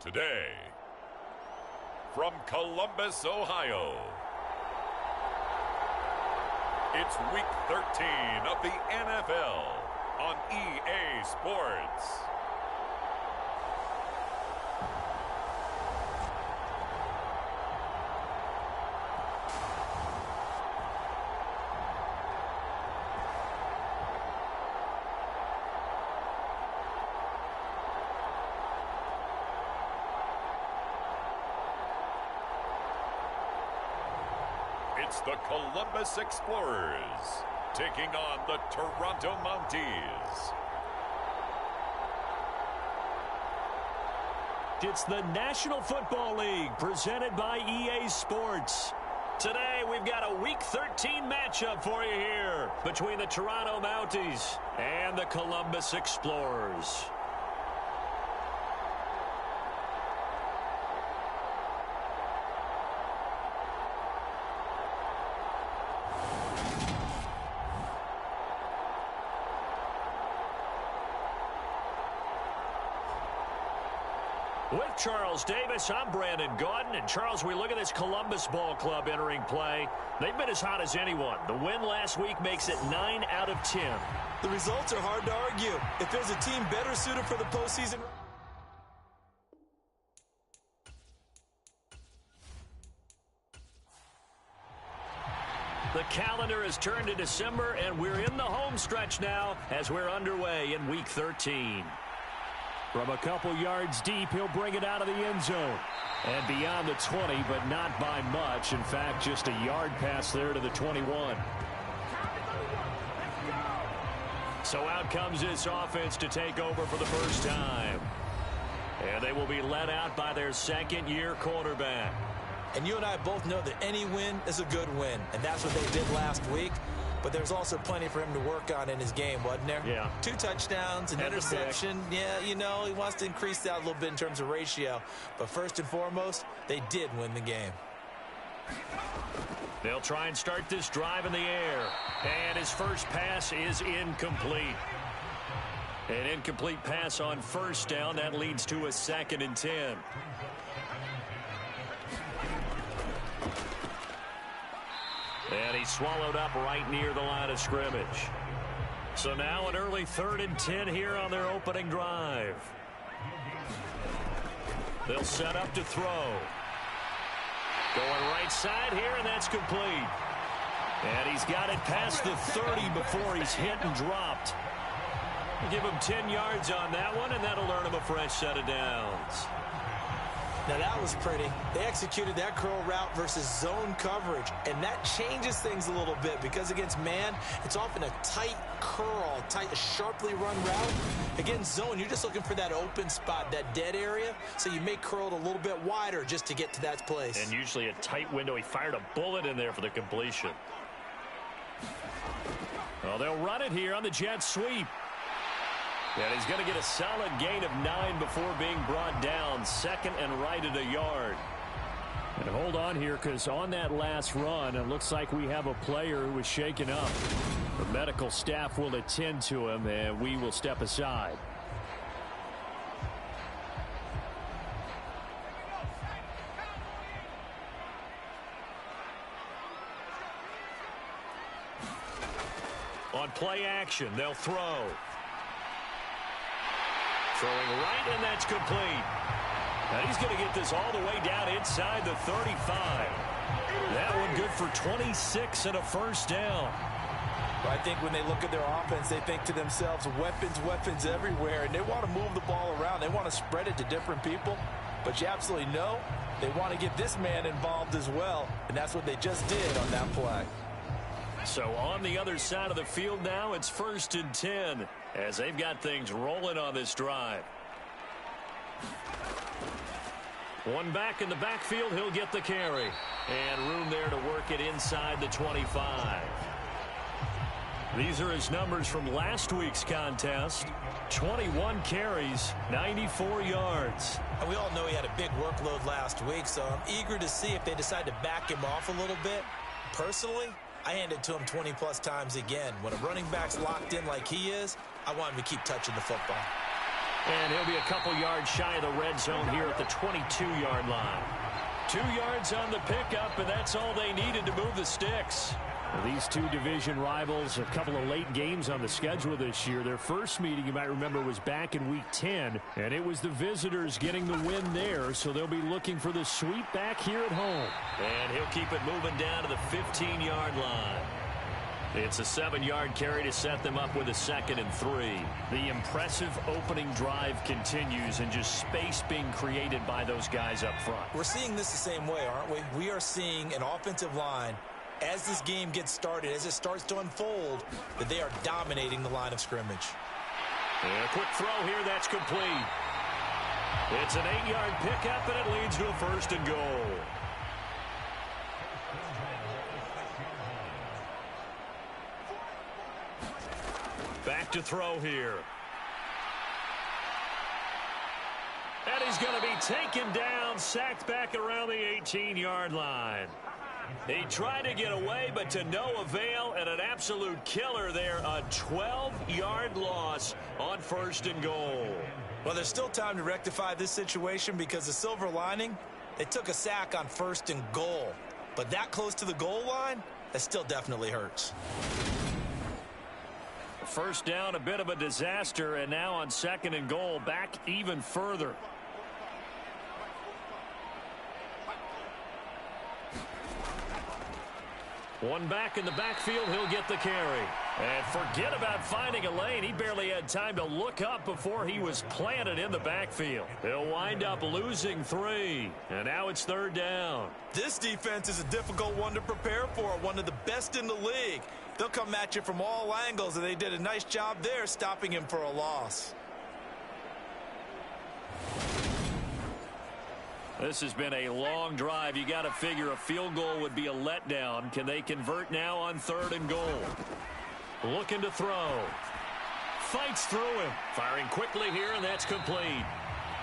Today, from Columbus, Ohio, it's Week 13 of the NFL on EA Sports. It's the Columbus Explorers taking on the Toronto Mounties. It's the National Football League presented by EA Sports. Today we've got a Week 13 matchup for you here between the Toronto Mounties and the Columbus Explorers. With Charles Davis, I'm Brandon Gaudin. And Charles, we look at this Columbus Ball Club entering play. They've been as hot as anyone. The win last week makes it 9 out of 10. The results are hard to argue. If there's a team better suited for the postseason... The calendar has turned to December, and we're in the home stretch now as we're underway in Week 13. From a couple yards deep, he'll bring it out of the end zone. And beyond the 20, but not by much. In fact, just a yard pass there to the 21. So out comes this offense to take over for the first time. And they will be led out by their second-year quarterback. And you and I both know that any win is a good win. And that's what they did last week. But there's also plenty for him to work on in his game, wasn't there? Yeah. 2 touchdowns, an interception. Yeah, you know, he wants to increase that a little bit in terms of ratio. But first and foremost, they did win the game. They'll try and start this drive in the air. And his first pass is incomplete. An incomplete pass on first down. That leads to a 2nd and 10. And he's swallowed up right near the line of scrimmage. So now an early 3rd and 10 here on their opening drive. They'll set up to throw. Going right side here, and that's complete. And he's got it past the 30 before he's hit and dropped. Give him 10 yards on that one, and that'll earn him a fresh set of downs. Now that was pretty. They executed that curl route versus zone coverage, and that changes things a little bit because against man, it's often a tight curl, a sharply run route. Against zone, you're just looking for that open spot, that dead area, so you may curl it a little bit wider just to get to that place. And usually a tight window. He fired a bullet in there for the completion. Well, they'll run it here on the jet sweep. And he's going to get a solid gain of 9 before being brought down. 2nd and right at a yard. And hold on here, because on that last run, it looks like we have a player who was shaken up. The medical staff will attend to him, and we will step aside. On play action, they'll throw. Throwing right, and that's complete. And he's going to get this all the way down inside the 35. That one good for 26 and a first down. Well, I think when they look at their offense, they think to themselves, weapons everywhere, and they want to move the ball around. They want to spread it to different people. But you absolutely know they want to get this man involved as well, and that's what they just did on that play. So on the other side of the field now, it's 1st and 10 as they've got things rolling on this drive. One back in the backfield, he'll get the carry. And room there to work it inside the 25. These are his numbers from last week's contest. 21 carries, 94 yards. And we all know he had a big workload last week, so I'm eager to see if they decide to back him off a little bit. Personally, I hand it to him 20-plus times again. When a running back's locked in like he is, I want him to keep touching the football. And he'll be a couple yards shy of the red zone here at the 22-yard line. 2 yards on the pickup, and that's all they needed to move the sticks. Well, these two division rivals, a couple of late games on the schedule this year. Their first meeting, you might remember, was back in Week 10, and it was the visitors getting the win there, so they'll be looking for the sweep back here at home. And he'll keep it moving down to the 15-yard line. It's a 7-yard carry to set them up with a 2nd and 3. The impressive opening drive continues, and just space being created by those guys up front. We're seeing this the same way, aren't we? We are seeing an offensive line, as this game gets started, as it starts to unfold, that they are dominating the line of scrimmage. And a quick throw here, that's complete. It's an 8-yard pickup, and it leads to a 1st and goal. Back to throw here. And he's going to be taken down, sacked back around the 18-yard line. He tried to get away, but to no avail, and an absolute killer there, a 12-yard loss on 1st and goal. Well, there's still time to rectify this situation because the silver lining, they took a sack on 1st and goal. But that close to the goal line, that still definitely hurts. First down, a bit of a disaster, and now on 2nd and goal, back even further. One back in the backfield, he'll get the carry. And forget about finding a lane. He barely had time to look up before he was planted in the backfield. He'll wind up losing 3. And now it's 3rd down. This defense is a difficult one to prepare for, one of the best in the league. They'll come at you from all angles, and they did a nice job there stopping him for a loss. This has been a long drive. You got to figure a field goal would be a letdown. Can they convert now on 3rd and goal? Looking to throw. Fights through him. Firing quickly here, and that's complete.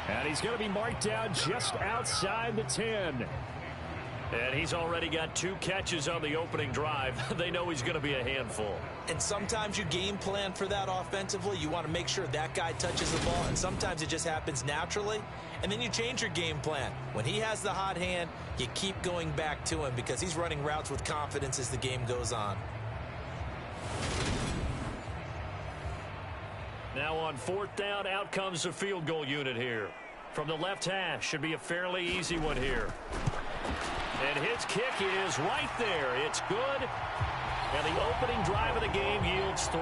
And he's going to be marked down just outside the 10. And he's already got 2 catches on the opening drive. They know he's going to be a handful. And sometimes you game plan for that offensively. You want to make sure that guy touches the ball, and sometimes it just happens naturally. And then you change your game plan. When he has the hot hand, you keep going back to him because he's running routes with confidence as the game goes on. Now on 4th down, out comes the field goal unit here. From the left hash, should be a fairly easy one here. And his kick is right there. It's good. And the opening drive of the game yields 3.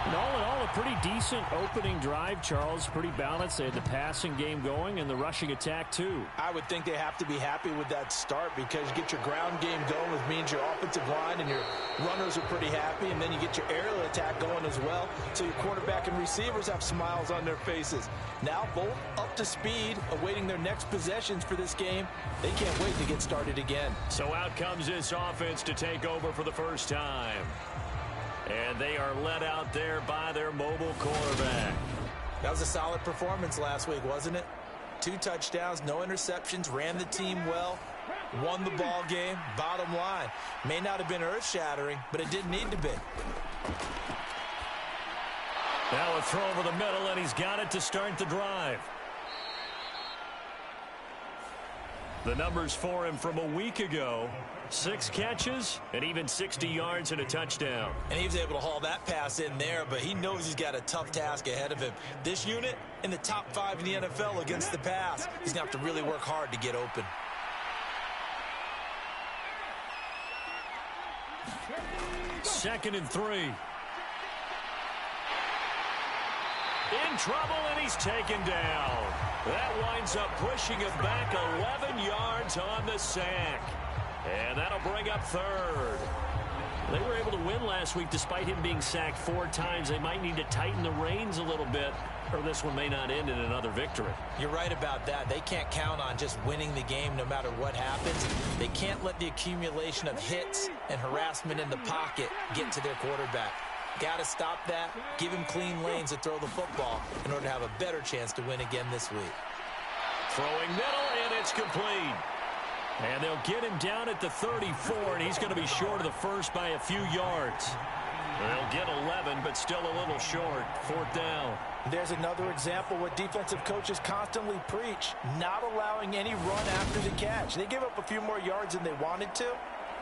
And all in all, a pretty decent opening drive, Charles. Pretty balanced. They had the passing game going and the rushing attack, too. I would think they have to be happy with that start because you get your ground game going, which means your offensive line and your runners are pretty happy, and then you get your aerial attack going as well, so your quarterback and receivers have smiles on their faces. Now both up to speed, awaiting their next possessions for this game. They can't wait to get started again. So out comes this offense to take over for the first time. And they are led out there by their mobile quarterback. That was a solid performance last week, wasn't it? 2 touchdowns, no interceptions, ran the team well, won the ball game. Bottom line, may not have been earth-shattering, but it didn't need to be. Now a throw over the middle, and he's got it to start the drive. The numbers for him from a week ago: 6 catches and even 60 yards and a touchdown. And he was able to haul that pass in there, but he knows he's got a tough task ahead of him. This unit in the top 5 in the NFL against the pass. He's going to have to really work hard to get open. Second and 3. In trouble, and he's taken down. That winds up pushing him back 11 yards on the sack. And that'll bring up 3rd. They were able to win last week despite him being sacked 4 times. They might need to tighten the reins a little bit, or this one may not end in another victory. You're right about that. They can't count on just winning the game no matter what happens. They can't let the accumulation of hits and harassment in the pocket get to their quarterback. Got to stop that, give him clean lanes to throw the football in order to have a better chance to win again this week. Throwing middle, and it's complete. And they'll get him down at the 34, and he's going to be short of the first by a few yards. They'll get 11, but still a little short. 4th down. There's another example what defensive coaches constantly preach, not allowing any run after the catch. They gave up a few more yards than they wanted to,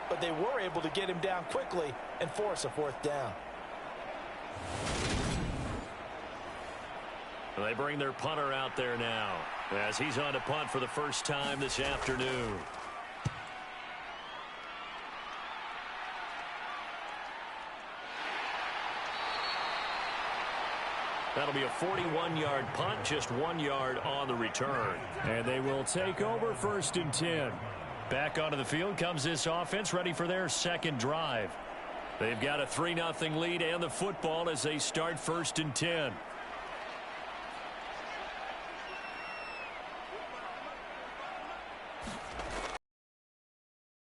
but they were able to get him down quickly and force a 4th down. They bring their punter out there now as he's on to punt for the first time this afternoon. That'll be a 41-yard punt, just 1 yard on the return. And they will take over 1st and 10. Back onto the field comes this offense, ready for their second drive. They've got a 3-0 lead and the football as they start 1st and 10.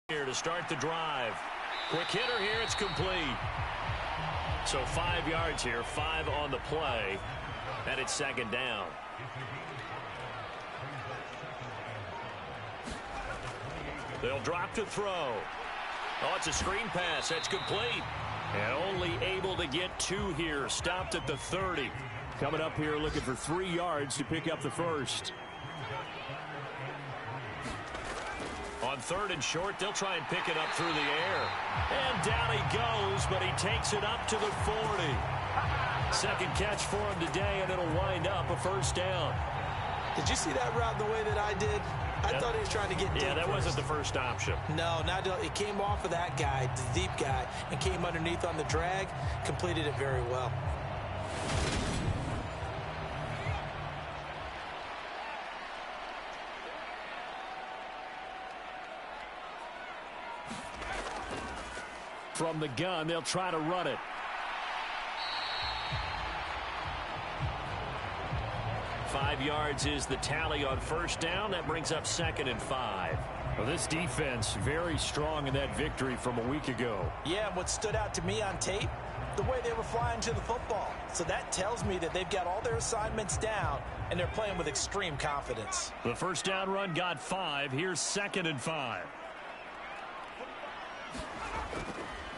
Here to start the drive. Quick hitter here, it's complete. So 5 yards here, 5 on the play, and it's 2nd down. They'll drop to throw. Oh, it's a screen pass. That's complete. And only able to get 2 here. Stopped at the 30. Coming up here looking for 3 yards to pick up the first. On 3rd and short, they'll try and pick it up through the air. And down he goes, but he takes it up to the 40. Second catch for him today, and it'll wind up a 1st down. Did you see that route the way that I did? I thought he was trying to get deep. Yeah, that first. wasn't the first option. No, it came off of that guy, the deep guy, and came underneath on the drag. Completed it very well. From the gun, they'll try to run it. Five yards is the tally on 1st down. That brings up 2nd and 5. Well, this defense very strong in that victory from a week ago. Yeah, and what stood out to me on tape, the way they were flying to the football. So that tells me that they've got all their assignments down, and they're playing with extreme confidence. The 1st down run got 5. Here's 2nd and 5.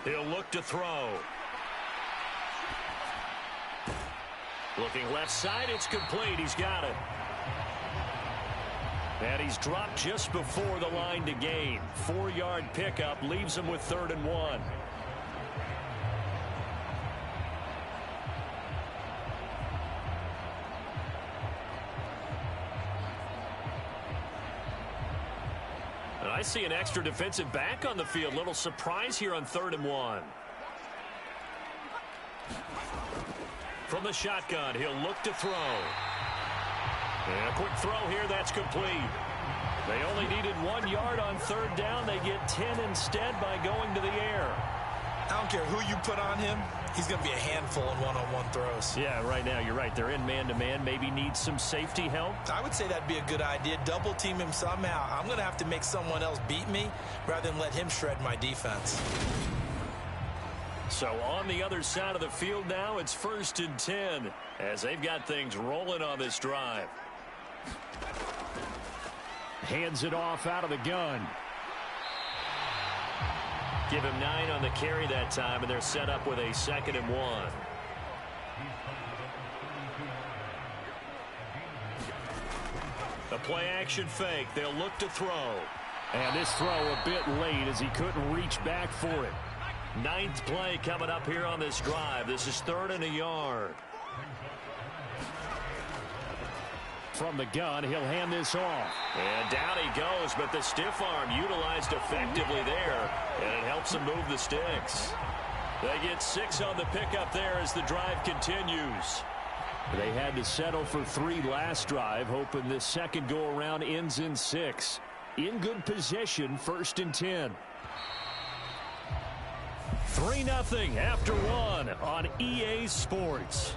He'll look to throw. Looking left side, it's complete. He's got it. And he's dropped just before the line to gain. 4-yard pickup leaves him with 3rd and 1. And I see an extra defensive back on the field. Little surprise here on 3rd and 1. From the shotgun, he'll look to throw. And a quick throw here, that's complete. They only needed 1 yard on 3rd down. They get 10 instead by going to the air. I don't care who you put on him. He's going to be a handful in one-on-one throws. Yeah, right now, you're right. They're in man-to-man. Maybe need some safety help. I would say that'd be a good idea. Double team him somehow. I'm going to have to make someone else beat me rather than let him shred my defense. So on the other side of the field now, it's 1st and 10 as they've got things rolling on this drive. Hands it off out of the gun. Give him 9 on the carry that time, and they're set up with a 2nd and 1. A play-action fake. They'll look to throw. And this throw a bit late as he couldn't reach back for it. 9th play coming up here on this drive. This is 3rd and a yard. From the gun, he'll hand this off. And down he goes, but the stiff arm utilized effectively there, and it helps him move the sticks. They get 6 on the pickup there as the drive continues. They had to settle for 3 last drive, hoping this second go-around ends in 6. In good position, 1st and 10. 3-0 after 1 on EA Sports.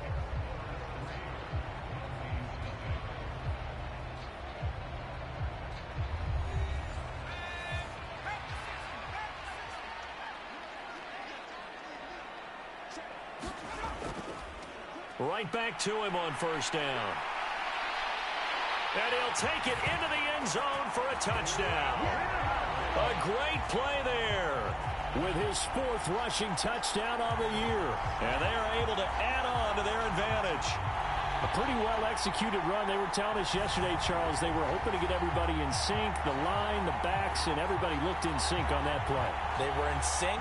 Right back to him on 1st down. And he'll take it into the end zone for a touchdown. A great play there with his 4th rushing touchdown on the year. And they are able to add on to their advantage. A pretty well-executed run. They were telling us yesterday, Charles, they were hoping to get everybody in sync, the line, the backs, and everybody looked in sync on that play. They were in sync,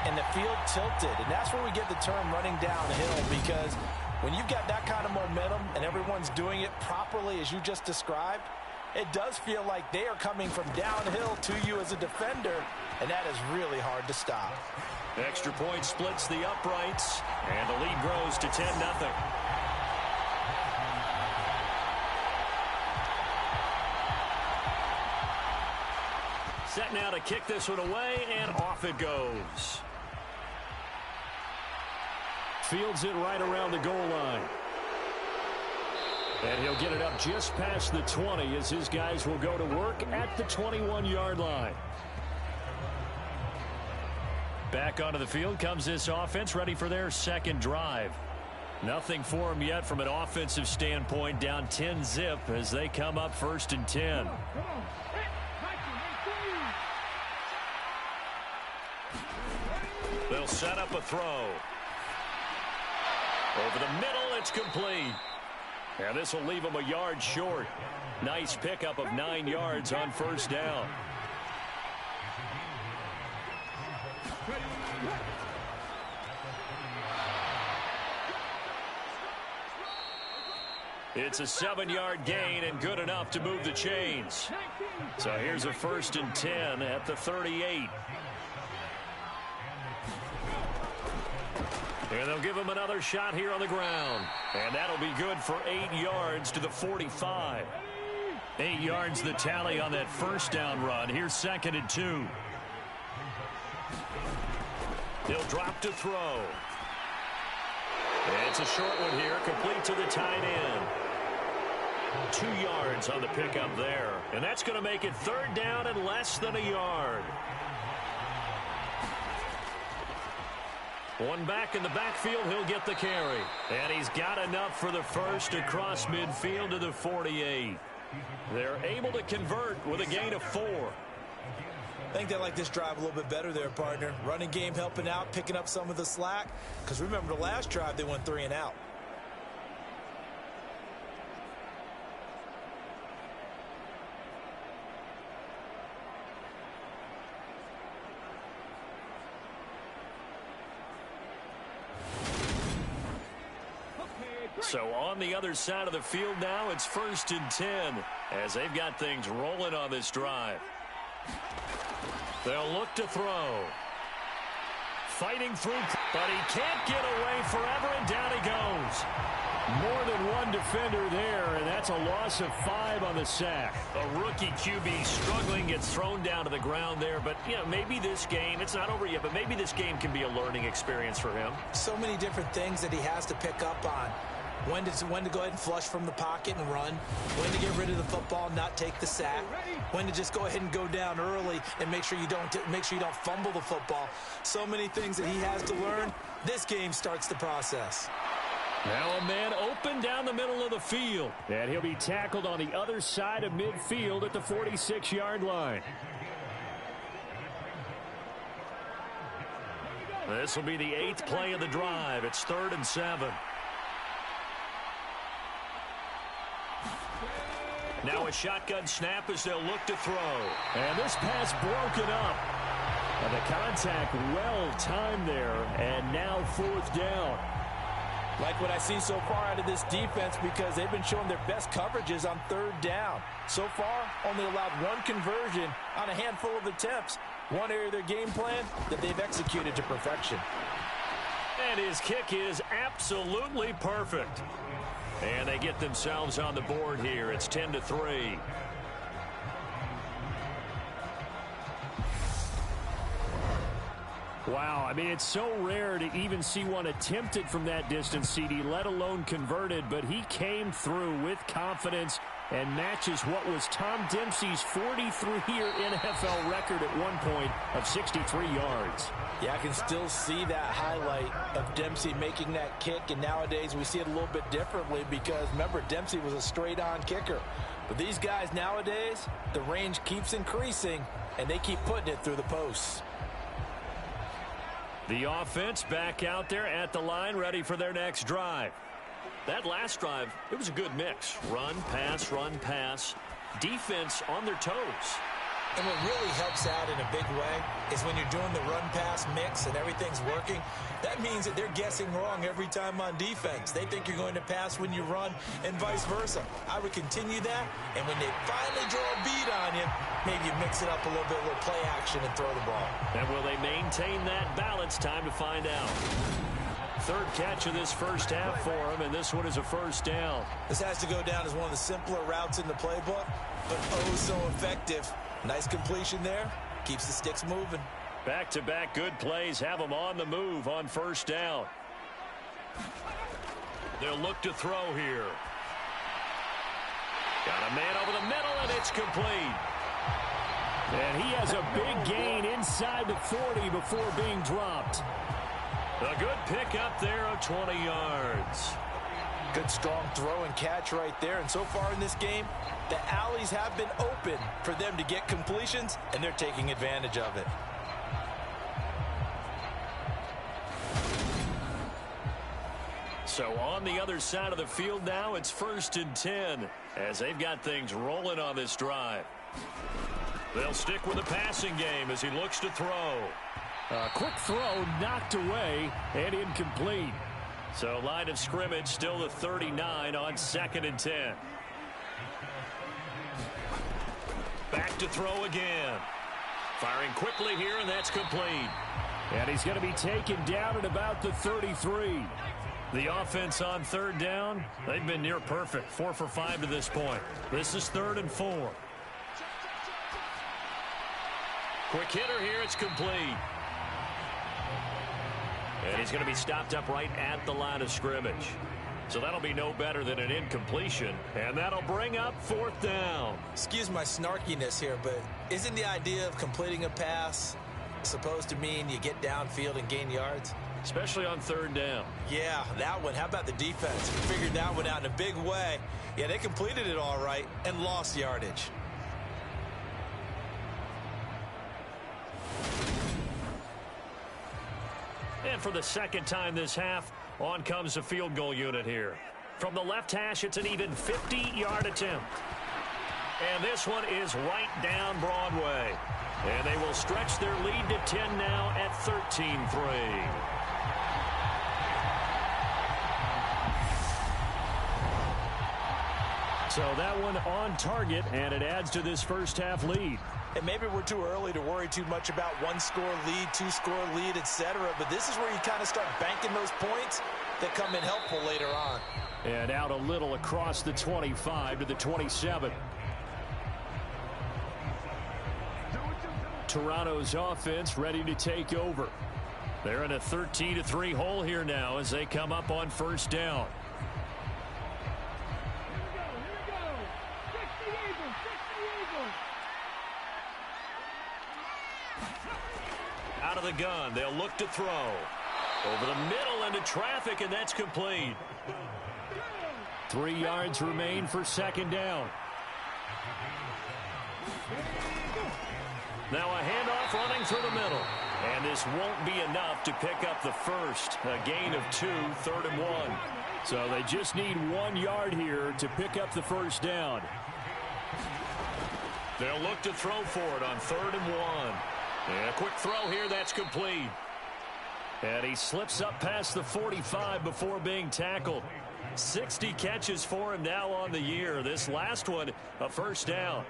and the field tilted. And that's where we get the term running downhill, because when you've got that kind of momentum and everyone's doing it properly as you just described, it does feel like they are coming from downhill to you as a defender, and that is really hard to stop. Extra point splits the uprights, and the lead grows to 10-0. Set now to kick this one away, and off it goes. Fields it right around the goal line. And he'll get it up just past the 20 as his guys will go to work at the 21-yard line. Back onto the field comes this offense, ready for their second drive. Nothing for them yet from an offensive standpoint, down 10-zip as they come up 1st and 10. They'll set up a throw. Over the middle, it's complete. And this will leave them a yard short. Nice pickup of 9 yards on 1st down. It's a 7-yard gain and good enough to move the chains. So here's a 1st and 10 at the 38. And they'll give him another shot here on the ground. And that'll be good for 8 yards to the 45. 8 yards the tally on that 1st down run. Here's 2nd and 2. They'll drop to throw. And it's a short one here, complete to the tight end. 2 yards on the pickup there. And that's going to make it 3rd down and less than a yard. One back in the backfield, he'll get the carry. And he's got enough for the first across midfield to the 48. They're able to convert with a gain of 4. I think they like this drive a little bit better there, partner. Running game helping out, picking up some of the slack. Because remember, the last drive, they went 3 and out. So on the other side of the field now, it's 1st and 10 as they've got things rolling on this drive. They'll look to throw. Fighting through, but he can't get away forever, and down he goes. More than one defender there, and that's a loss of 5 on the sack. A rookie QB struggling, gets thrown down to the ground there, but you know, maybe this game, it's not over yet, but maybe this game can be a learning experience for him. So many different things that he has to pick up on. When to go ahead and flush from the pocket and run. When to get rid of the football, not take the sack. When to just go ahead and go down early and make sure you don't fumble the football. So many things that he has to learn. This game starts the process. Now a man open down the middle of the field. And he'll be tackled on the other side of midfield at the 46-yard line. This will be the 8th play of the drive. It's 3rd and 7. Now a shotgun snap as they'll look to throw. And this pass broken up. And the contact well timed there. And now 4th down. Like what I see so far out of this defense, because they've been showing their best coverages on 3rd down. So far, only allowed 1 conversion on a handful of attempts. One area of their game plan that they've executed to perfection. And his kick is absolutely perfect. And they get themselves on the board here. It's 10-3. Wow, I mean, it's so rare to even see one attempted from that distance, CD, let alone converted, but he came through with confidence and matches what was Tom Dempsey's 43-year NFL record at one point of 63 yards. Yeah, I can still see that highlight of Dempsey making that kick, and nowadays we see it a little bit differently because, remember, Dempsey was a straight-on kicker. But these guys nowadays, the range keeps increasing, and they keep putting it through the posts. The offense back out there at the line, ready for their next drive. That last drive, it was a good mix. Run, pass, defense on their toes. And what really helps out in a big way is when you're doing the run-pass mix and everything's working, that means that they're guessing wrong every time on defense. They think you're going to pass when you run and vice versa. I would continue that, and when they finally draw a beat on you, maybe you mix it up a little bit, a little play action, and throw the ball. And will they maintain that balance? Time to find out. Third catch of this first half for him, and this one is a first down. This has to go down as one of the simpler routes in the playbook, but oh so effective. Nice completion there. Keeps the sticks moving. Back-to-back good plays have them on the move on first down. They'll look to throw here. Got a man over the middle, and it's complete. And he has a big gain inside the 40 before being dropped. A good pickup there of 20 yards. Good strong throw and catch right there. And so far in this game, the alleys have been open for them to get completions, and they're taking advantage of it. So on the other side of the field now, it's 1st and 10 as they've got things rolling on this drive. They'll stick with the passing game as he looks to throw. A quick throw knocked away and incomplete. So line of scrimmage still the 39 on 2nd and 10. Back to throw again. Firing quickly here, and that's complete. And he's going to be taken down at about the 33. The offense on 3rd down, they've been near perfect. 4 for 5 to this point. This is 3rd and 4. Quick hitter here, it's complete. And he's going to be stopped up right at the line of scrimmage. So that'll be no better than an incompletion. And that'll bring up 4th down. Excuse my snarkiness here, but isn't the idea of completing a pass supposed to mean you get downfield and gain yards? Especially on 3rd down. Yeah, that one. How about the defense? We figured that one out in a big way. Yeah, they completed it all right and lost yardage. And for the 2nd time this half, on comes the field goal unit here. From the left hash, it's an even 50-yard attempt. And this one is right down Broadway. And they will stretch their lead to 10 now at 13-3. So that one on target, and it adds to this first half lead. And maybe we're too early to worry too much about 1-score lead, 2-score lead, etc. But this is where you kind of start banking those points that come in helpful later on. And out a little across the 25 to the 27. Toronto's offense ready to take over. They're in a 13-3 hole here now as they come up on 1st down. Out of the gun, they'll look to throw. Over the middle into traffic, and that's complete. 3 yards remain for 2nd down. Now a handoff running through the middle. And this won't be enough to pick up the first. A gain of 2, 3rd and 1. So they just need 1 yard here to pick up the first down. They'll look to throw for it on 3rd and 1. And a quick throw here, that's complete. And he slips up past the 45 before being tackled. 60 catches for him now on the year. This last one, a first down.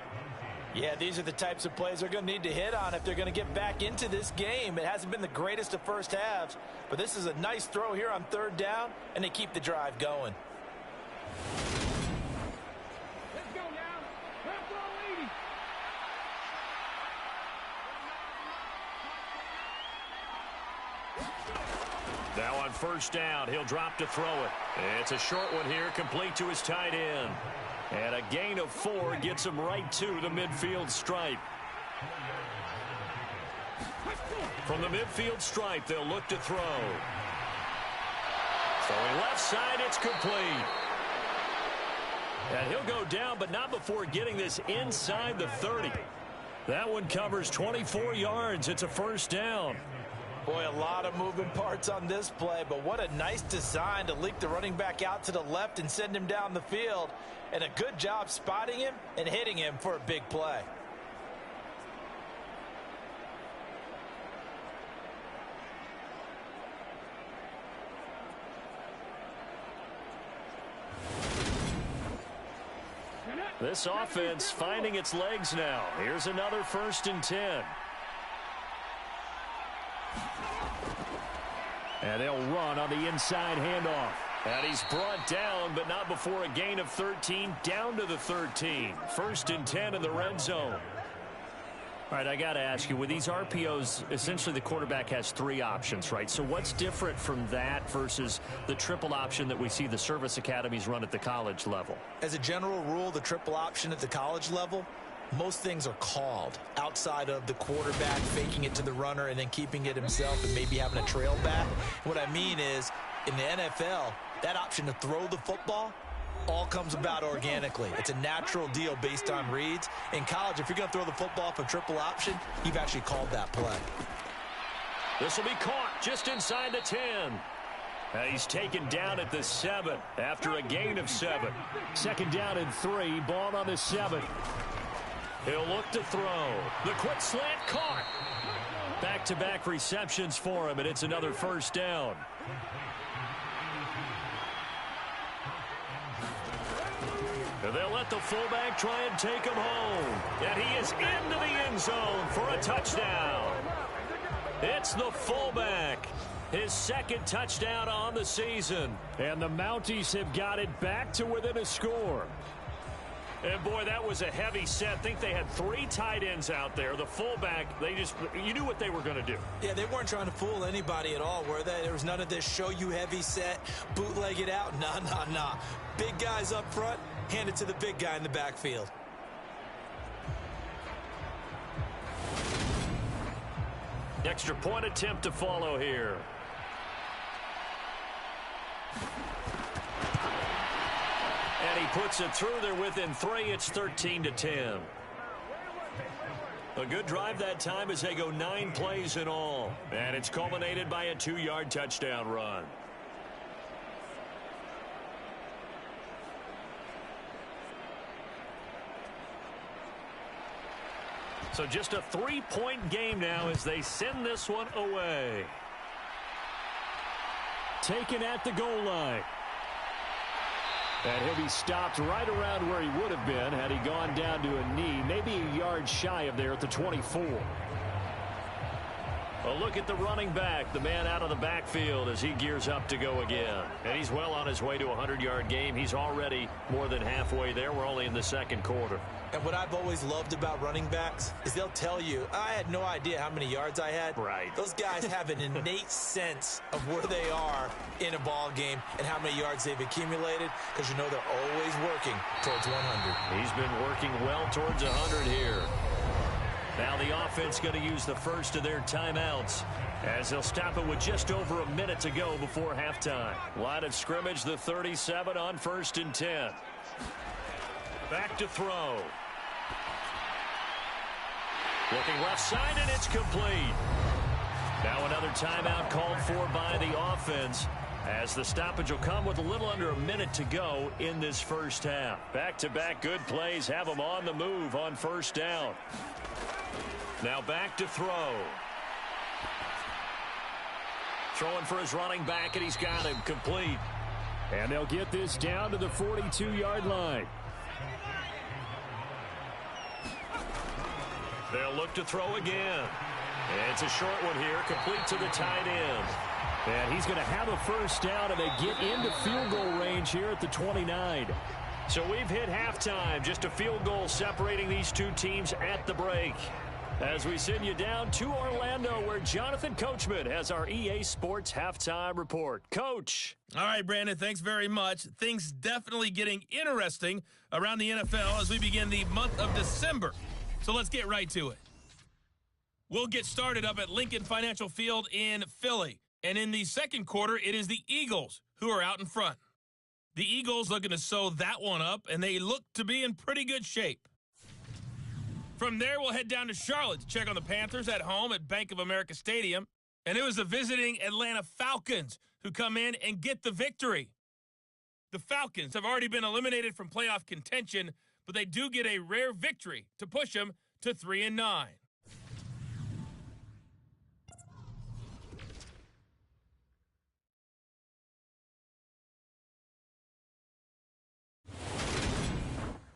Yeah, these are the types of plays they're going to need to hit on if they're going to get back into this game. It hasn't been the greatest of first halves, but this is a nice throw here on 3rd down, and they keep the drive going. Let's go now. Let's go, 80. Now on 1st down, he'll drop to throw it. It's a short one here, complete to his tight end. And a gain of 4 gets him right to the midfield stripe. From the midfield stripe, they'll look to throw. Throwing left side, it's complete. And he'll go down, but not before getting this inside the 30. That one covers 24 yards. It's a first down. Boy, a lot of moving parts on this play, but what a nice design to leak the running back out to the left and send him down the field. And a good job spotting him and hitting him for a big play. This offense finding its legs now. Here's another 1st and 10. And they'll run on the inside handoff. And he's brought down, but not before a gain of 13, down to the 13. 1st and 10 in the red zone. All right, I got to ask you, with these RPOs, essentially the quarterback has 3 options, right? So what's different from that versus the triple option that we see the service academies run at the college level? As a general rule, the triple option at the college level, most things are called outside of the quarterback faking it to the runner and then keeping it himself and maybe having a trail back. What I mean is, in the NFL, that option to throw the football all comes about organically. It's a natural deal based on reads. In college, if you're going to throw the football for triple option, you've actually called that play. This will be caught just inside the 10. He's taken down at the 7 after a gain of 7. 2nd down and 3, ball on the 7. He'll look to throw. The quick slant caught. Back-to-back receptions for him, and it's another first down. And they'll let the fullback try and take him home. And he is into the end zone for a touchdown. It's the fullback. His 2nd touchdown on the season. And the Mounties have got it back to within a score. And boy, that was a heavy set. I think they had 3 tight ends out there. The fullback, you knew what they were going to do. Yeah, they weren't trying to fool anybody at all, were they? There was none of this show you heavy set, bootleg it out. Nah. Big guys up front, hand it to the big guy in the backfield. Extra point attempt to follow here. And he puts it through there within 3. It's 13-10. A good drive that time as they go 9 plays in all. And it's culminated by a 2-yard touchdown run. So just a 3-point game now as they send this one away. Taken at the goal line. And he'll be stopped right around where he would have been had he gone down to a knee, maybe a yard shy of there at the 24. A look at the running back, the man out of the backfield as he gears up to go again. And he's well on his way to a 100-yard game. He's already more than halfway there. We're only in the 2nd quarter. And what I've always loved about running backs is they'll tell you, I had no idea how many yards I had. Right. Those guys have an innate sense of where they are in a ball game and how many yards they've accumulated, because you know they're always working towards 100. He's been working well towards 100 here. Now the offense going to use the first of their timeouts as they'll stop it with just over a minute to go before halftime. Line of scrimmage, the 37 on 1st and 10. Back to throw. Looking left side, and it's complete. Now another timeout called for by the offense as the stoppage will come with a little under a minute to go in this first half. Back-to-back good plays have them on the move on 1st down. Now back to throw. Throwing for his running back, and he's got him complete. And they'll get this down to the 42-yard line. They'll look to throw again. It's a short one here, complete to the tight end. And he's going to have a first down, and they get into field goal range here at the 29. So we've hit halftime. Just a field goal separating these two teams at the break. As we send you down to Orlando, where Jonathan Coachman has our EA Sports Halftime Report. Coach. All right, Brandon, thanks very much. Things definitely getting interesting around the NFL as we begin the month of December. So let's get right to it. We'll get started up at Lincoln Financial Field in Philly. And in the second quarter, it is the Eagles who are out in front. The Eagles looking to sew that one up, and they look to be in pretty good shape. From there, we'll head down to Charlotte to check on the Panthers at home at Bank of America Stadium. And it was the visiting Atlanta Falcons who come in and get the victory. The Falcons have already been eliminated from playoff contention, but they do get a rare victory to push them to 3-9.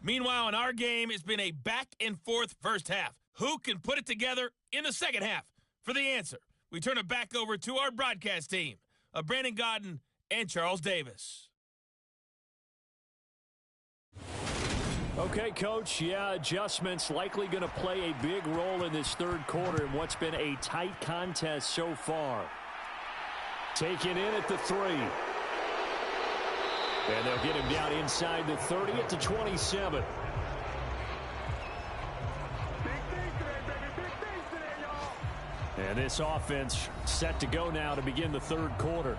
Meanwhile, in our game, it's been a back-and-forth first half. Who can put it together in the second half? For the answer, we turn it back over to our broadcast team of Brandon Godden and Charles Davis. Okay, Coach, adjustments likely going to play a big role in this third quarter in what's been a tight contest so far. Taken in at the 3. And they'll get him down inside the 30 at the 27. And this offense set to go now to begin the third quarter.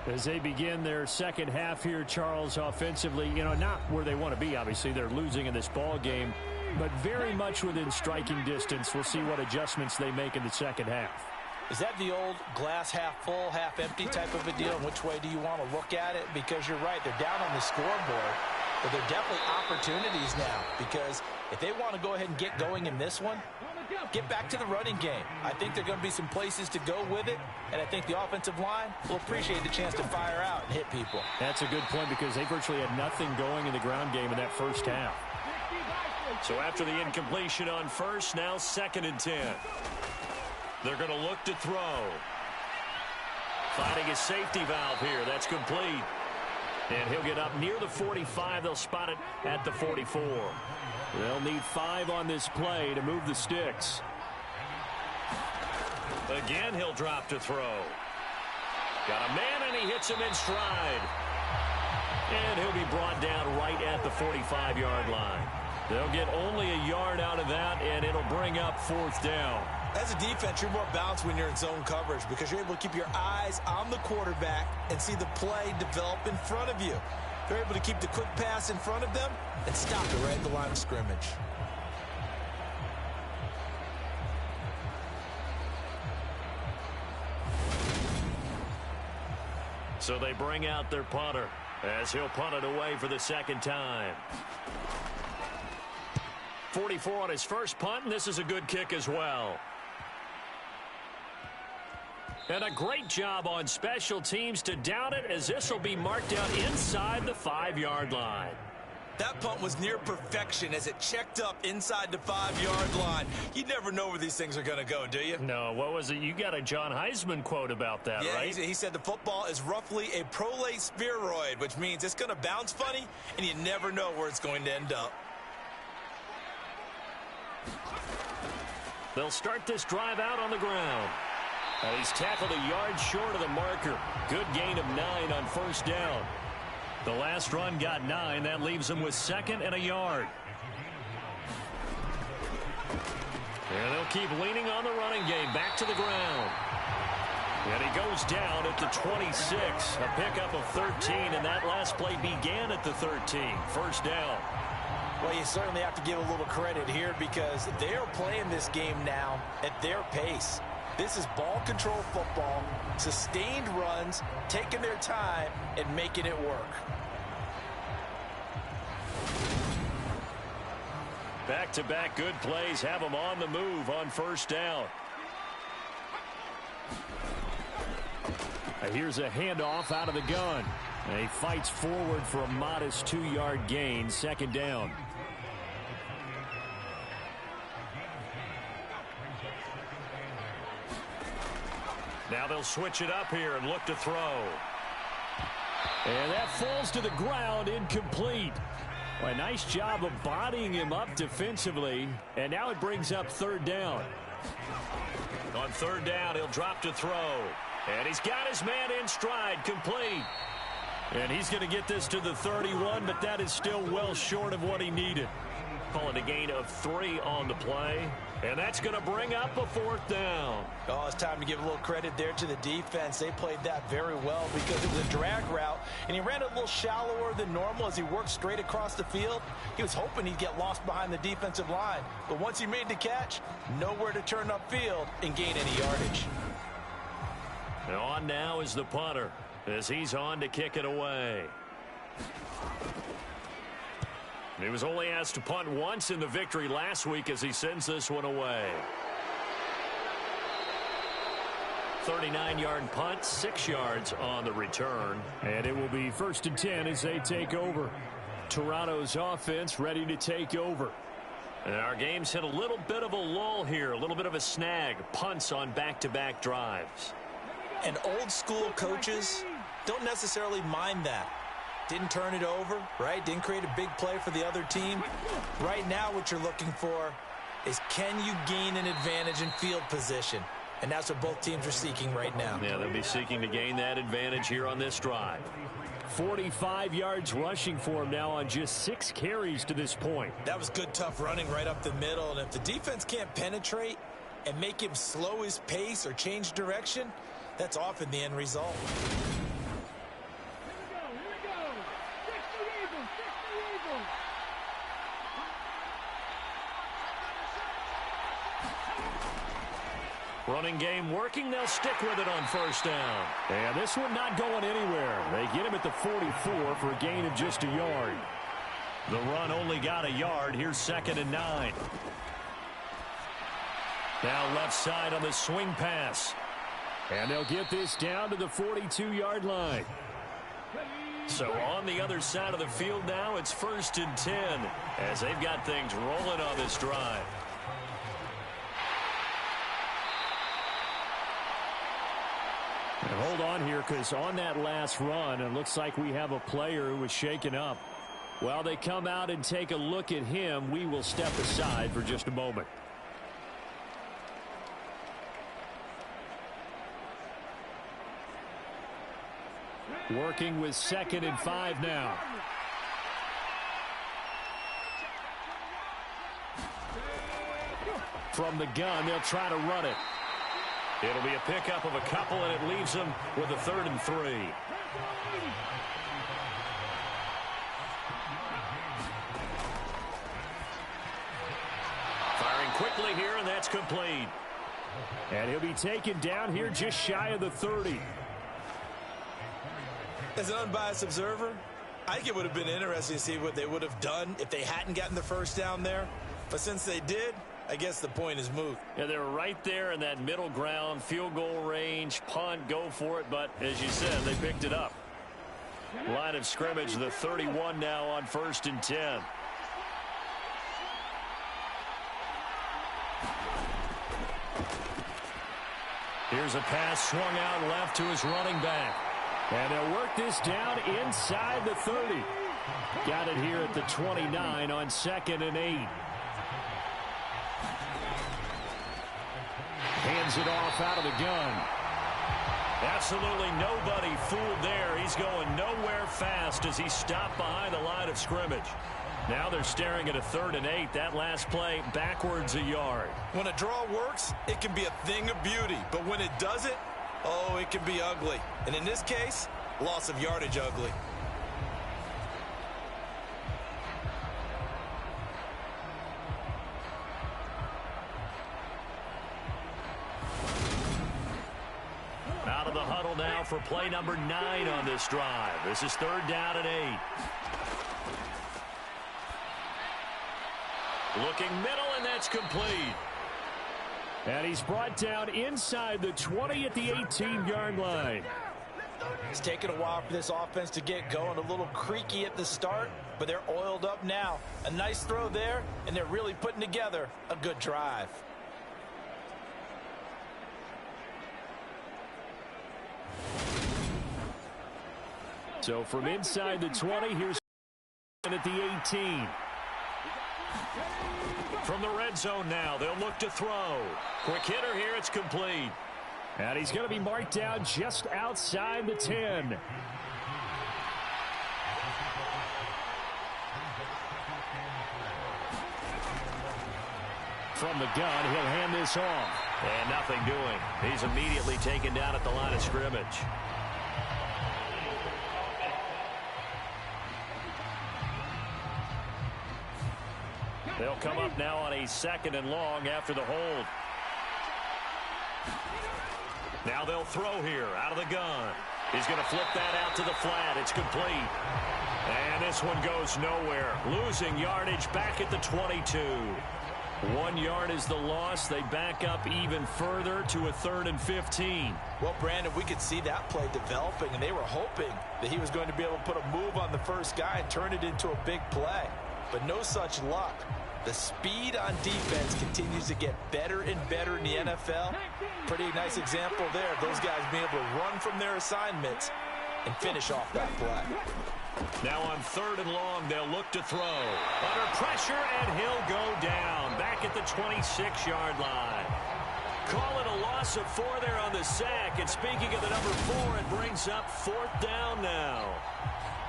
As they begin their second half here, Charles, offensively, not where they want to be, obviously. They're losing in this ball game, but very much within striking distance. We'll see what adjustments they make in the second half. Is that the old glass half full, half empty type of a deal? And which way do you want to look at it? Because you're right, they're down on the scoreboard, but there are definitely opportunities now. Because if they want to go ahead and get going in this one, get back to the running game. I think there are going to be some places to go with it, and I think the offensive line will appreciate the chance to fire out and hit people. That's a good point because they virtually had nothing going in the ground game in that first half. So after the incompletion on first, now 2nd and 10. They're going to look to throw. Finding a safety valve here. That's complete. And he'll get up near the 45. They'll spot it at the 44. They'll need 5 on this play to move the sticks. Again, he'll drop to throw. Got a man, and he hits him in stride. And he'll be brought down right at the 45-yard line. They'll get only a yard out of that, and it'll bring up 4th down. As a defense, you're more balanced when you're in zone coverage because you're able to keep your eyes on the quarterback and see the play develop in front of you. They're able to keep the quick pass in front of them and stop it right at the line of scrimmage. So they bring out their punter as he'll punt it away for the second time. 44 on his first punt, and this is a good kick as well. And a great job on special teams to down it, as this will be marked out inside the 5-yard line. That punt was near perfection as it checked up inside the 5-yard line. You never know where these things are going to go, do you? No, what was it? You got a John Heisman quote about that, right? He said the football is roughly a prolate spheroid, which means it's going to bounce funny, and you never know where it's going to end up. They'll start this drive out on the ground. And he's tackled a yard short of the marker. Good gain of 9 on first down. The last run got 9. That leaves him with 2nd and a yard. And they'll keep leaning on the running game. Back to the ground. And he goes down at the 26. A pickup of 13, and that last play began at the 13. First down. Well, you certainly have to give a little credit here because they're playing this game now at their pace. This is ball control football, sustained runs, taking their time, and making it work. Back-to-back good plays have them on the move on first down. Here's a handoff out of the gun. And he fights forward for a modest 2-yard gain, 2nd down. Now they'll switch it up here and look to throw. And that falls to the ground, incomplete. Well, a nice job of bodying him up defensively. And now it brings up 3rd down. On 3rd down, he'll drop to throw. And he's got his man in stride, complete. And he's going to get this to the 31, but that is still well short of what he needed. call it a gain of 3 on the play. And that's going to bring up a 4th down. Oh, it's time to give a little credit there to the defense. They played that very well because it was a drag route, and he ran a little shallower than normal as he worked straight across the field. He was hoping he'd get lost behind the defensive line, but once he made the catch, nowhere to turn upfield and gain any yardage. And on now is the punter as he's on to kick it away. He was only asked to punt once in the victory last week as he sends this one away. 39-yard punt, 6 yards on the return. And it will be 1st and 10 as they take over. Toronto's offense ready to take over. And our game's hit a little bit of a lull here, a little bit of a snag. Punts on back-to-back drives. And old school coaches don't necessarily mind that. Didn't turn it over, right? Didn't create a big play for the other team. Right now what you're looking for is, can you gain an advantage in field position? And that's what both teams are seeking right now. Yeah, they'll be seeking to gain that advantage here on this drive. 45 yards rushing for him now on just 6 carries to this point. That was good, tough running right up the middle. And if the defense can't penetrate and make him slow his pace or change direction, that's often the end result. Running game working. They'll stick with it on 1st down. And this one not going anywhere. They get him at the 44 for a gain of just a yard. The run only got a yard. Here's 2nd and 9. Now left side on the swing pass. And they'll get this down to the 42-yard line. So on the other side of the field now, it's 1st and 10 as they've got things rolling on this drive. And hold on here, because on that last run, it looks like we have a player who was shaken up. While they come out and take a look at him, we will step aside for just a moment. Working with 2nd and 5 now. From the gun, they'll try to run it. It'll be a pickup of a couple, and it leaves them with a 3rd and 3. Firing quickly here, and that's complete. And he'll be taken down here just shy of the 30. As an unbiased observer, I think it would have been interesting to see what they would have done if they hadn't gotten the 1st down there. But since they did, I guess the point is moot. Yeah, they're right there in that middle ground, field goal range, punt, go for it. But as you said, they picked it up. Line of scrimmage, the 31 now on 1st and 10. Here's a pass swung out left to his running back. And they'll work this down inside the 30. Got it here at the 29 on 2nd and 8. Hands it off out of the gun. Absolutely nobody fooled there. He's going nowhere fast as he stopped behind the line of scrimmage. Now they're staring at a 3rd and 8. That last play backwards a yard. When a draw works, it can be a thing of beauty. But when it doesn't, oh, it can be ugly. And in this case, loss of yardage ugly. Out of the huddle now for play number 9 on this drive. This is 3rd down and 8. Looking middle, and that's complete. And he's brought down inside the 20 at the 18-yard line. It's taken a while for this offense to get going. A little creaky at the start, but they're oiled up now. A nice throw there, and they're really putting together a good drive. So from inside the 20, here's at the 18. From the red zone now, they'll look to throw. Quick hitter here, it's complete. And he's going to be marked down just outside the 10. From the gun, he'll hand this off. And nothing doing. He's immediately taken down at the line of scrimmage. They'll come up now on a 2nd and long after the hold. Now they'll throw here out of the gun. He's going to flip that out to the flat. It's complete. And this one goes nowhere. Losing yardage back at the 22. 1 yard is the loss. They back up even further to a 3rd and 15. Well, Brandon, we could see that play developing, and they were hoping that he was going to be able to put a move on the first guy and turn it into a big play. But no such luck. The speed on defense continues to get better and better in the NFL. Pretty nice example there of those guys being able to run from their assignments and finish off that play. Now on 3rd and long, they'll look to throw. Under pressure, and he'll go down back at the 26-yard line. Call it a loss of 4 there on the sack. And speaking of the number 4, it brings up 4th down now.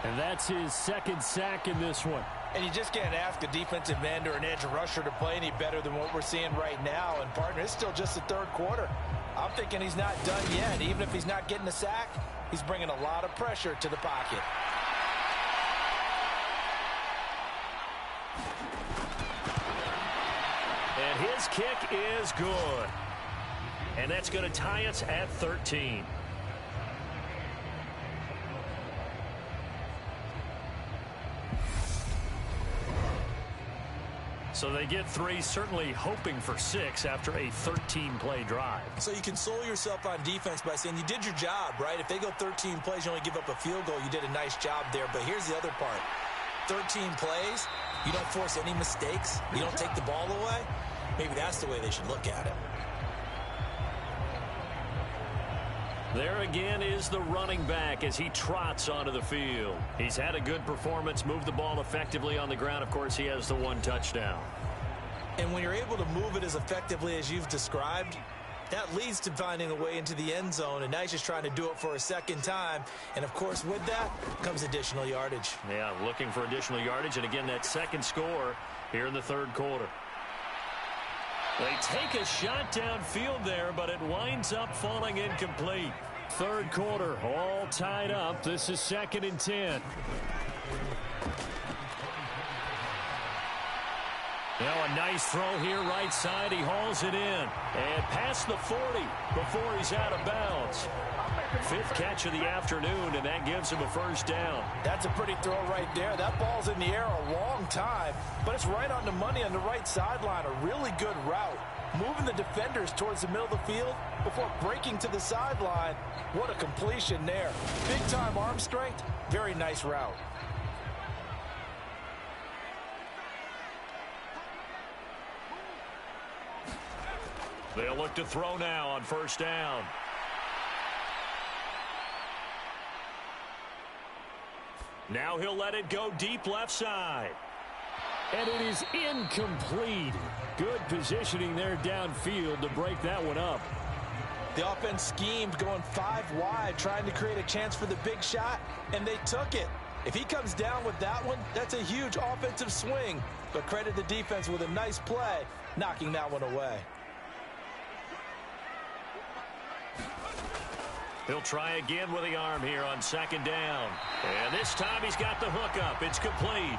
And that's his 2nd sack in this one. And you just can't ask a defensive end or an edge rusher to play any better than what we're seeing right now. And, partner, it's still just the 3rd quarter. I'm thinking he's not done yet. Even if he's not getting a sack, he's bringing a lot of pressure to the pocket. And his kick is good. And that's going to tie us at 13. So they get 3, certainly hoping for 6 after a 13-play drive. So you console yourself on defense by saying you did your job, right? If they go 13 plays, you only give up a field goal, you did a nice job there. But here's the other part. 13 plays, you don't force any mistakes, you don't take the ball away. Maybe that's the way they should look at it. There again is the running back as he trots onto the field. He's had a good performance, moved the ball effectively on the ground. Of course, he has the 1 touchdown. And when you're able to move it as effectively as you've described, that leads to finding a way into the end zone. And now he's just trying to do it for a 2nd time. And, of course, with that comes additional yardage. Yeah, looking for additional yardage. And, again, that 2nd score here in the 3rd quarter. They take a shot downfield there, but it winds up falling incomplete. 3rd quarter, all tied up. This is 2nd and 10. Now a nice throw here right side. He hauls it in. And past the 40 before he's out of bounds. 5th catch of the afternoon, and that gives him a 1st down. That's a pretty throw right there. That ball's in the air a long time, but it's right on the money on the right sideline. A really good route. Moving the defenders towards the middle of the field before breaking to the sideline. What a completion there. Big-time arm strength. Very nice route. They'll look to throw now on 1st down. Now he'll let it go deep left side. And it is incomplete. Good positioning there downfield to break that one up. The offense schemed going 5 wide, trying to create a chance for the big shot, and they took it. If he comes down with that one, that's a huge offensive swing. But credit the defense with a nice play, knocking that one away. He'll try again with the arm here on 2nd down. And this time he's got the hook up. It's complete.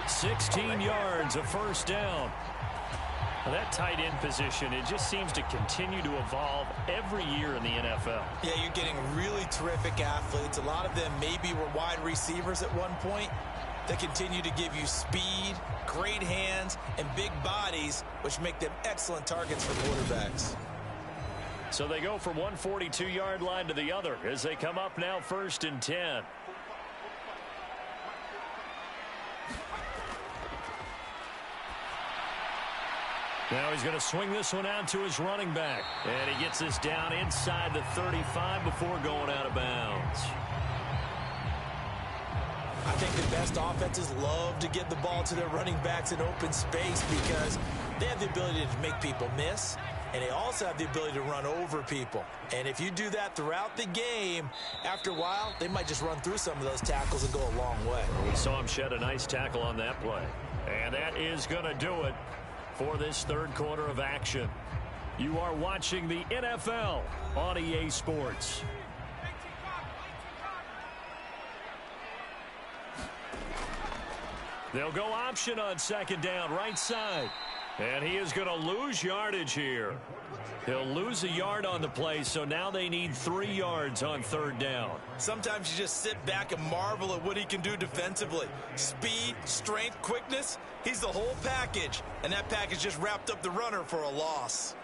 16 yards, a 1st down. Now that tight end position, it just seems to continue to evolve every year in the NFL. Yeah, you're getting really terrific athletes. A lot of them maybe were wide receivers at one point. They continue to give you speed, great hands, and big bodies, which make them excellent targets for quarterbacks. So they go from one 42-yard line to the other as they come up now 1st and 10. Now he's going to swing this one out to his running back. And he gets this down inside the 35 before going out of bounds. I think the best offenses love to get the ball to their running backs in open space because they have the ability to make people miss, and they also have the ability to run over people. And if you do that throughout the game, after a while, they might just run through some of those tackles and go a long way. We saw him shed a nice tackle on that play. And that is going to do it. for this third quarter of action. You are watching the NFL on EA Sports. They'll go option on second down, right side. And he is going to lose yardage here. He'll lose a yard on the play, so now they need 3 yards on third down. Sometimes you just sit back and marvel at what he can do defensively. Speed, strength, quickness, he's the whole package. And that package just wrapped up the runner for a loss.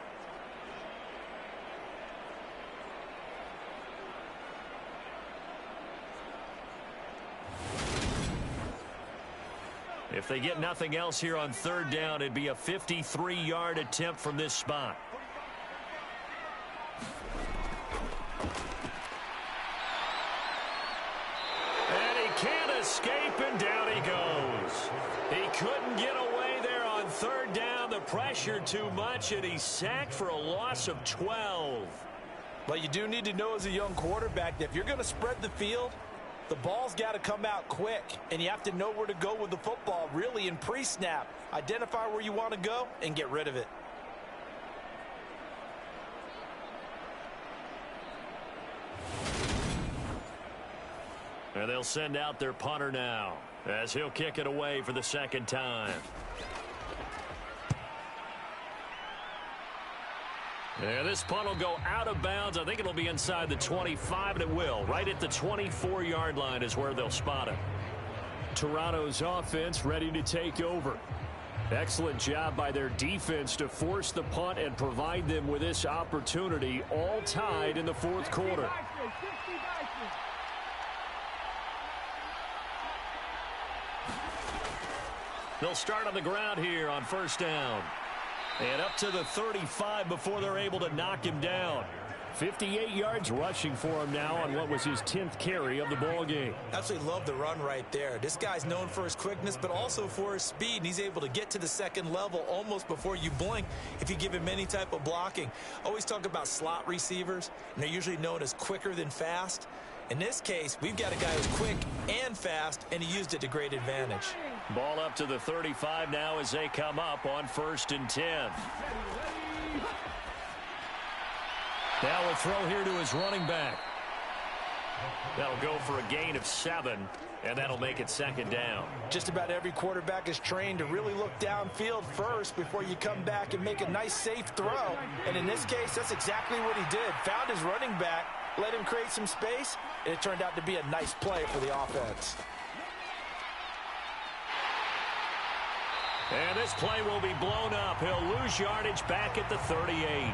If they get nothing else here on third down, it'd be a 53-yard attempt from this spot. And he can't escape, and down he goes. He couldn't get away there on third down. The pressure too much, and he's sacked for a loss of 12. But you do need to know as a young quarterback that if you're going to spread the field, the ball's got to come out quick, and you have to know where to go with the football, really, in pre-snap. Identify where you want to go and get rid of it. And they'll send out their punter now as he'll kick it away for the second time. And this punt will go out of bounds. I think it'll be inside the 25, and it will. Right at the 24-yard line is where they'll spot it. Toronto's offense ready to take over. Excellent job by their defense to force the punt and provide them with this opportunity, all tied in the fourth quarter. They'll start on the ground here on first down. And up to the 35 before they're able to knock him down. 58 yards rushing for him now on what was his 10th carry of the ball game. Absolutely love the run right there. This guy's known for his quickness, but also for his speed. And he's able to get to the second level almost before you blink if you give him any type of blocking. Always talk about slot receivers, and they're usually known as quicker than fast. In this case, we've got a guy who's quick and fast, and he used it to great advantage. Ball up to the 35 now as they come up on 1st and 10. Now a throw here to his running back. That'll go for a gain of 7, and that'll make it second down. Just about every quarterback is trained to really look downfield first before you come back and make a nice, safe throw. And in this case, that's exactly what he did. Found his running back, let him create some space, and it turned out to be a nice play for the offense. And this play will be blown up. He'll lose yardage back at the 38.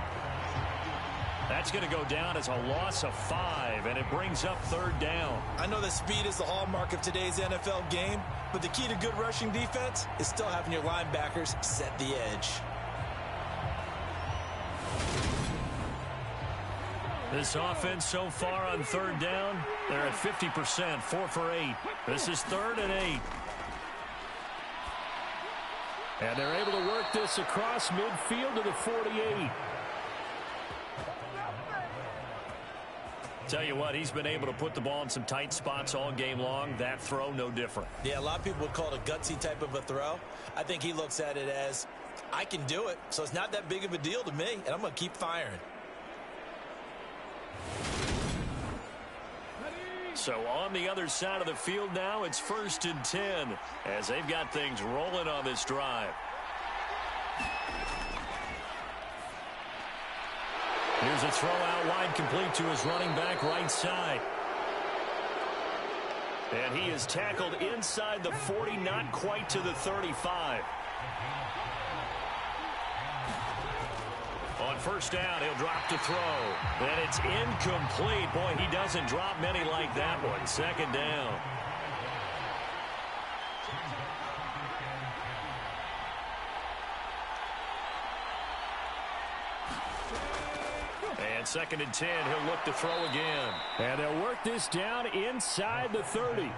That's going to go down as a loss of 5, and it brings up third down. I know that speed is the hallmark of today's NFL game, but the key to good rushing defense is still having your linebackers set the edge. This offense so far on third down, they're at 50%, 4 for 8. This is 3rd and 8. And they're able to work this across midfield to the 48. Tell you what, he's been able to put the ball in some tight spots all game long. That throw, no different. Yeah, a lot of people would call it a gutsy type of a throw. I think he looks at it as, I can do it, so it's not that big of a deal to me, and I'm going to keep firing. So on the other side of the field now, it's 1st and 10 as they've got things rolling on this drive. Here's a throw out wide, complete to his running back right side. And he is tackled inside the 40, not quite to the 35. On first down, he'll drop to throw. And it's incomplete. Boy, he doesn't drop many like that one. Second down. And 2nd and 10, he'll look to throw again. And they'll work this down inside the 30.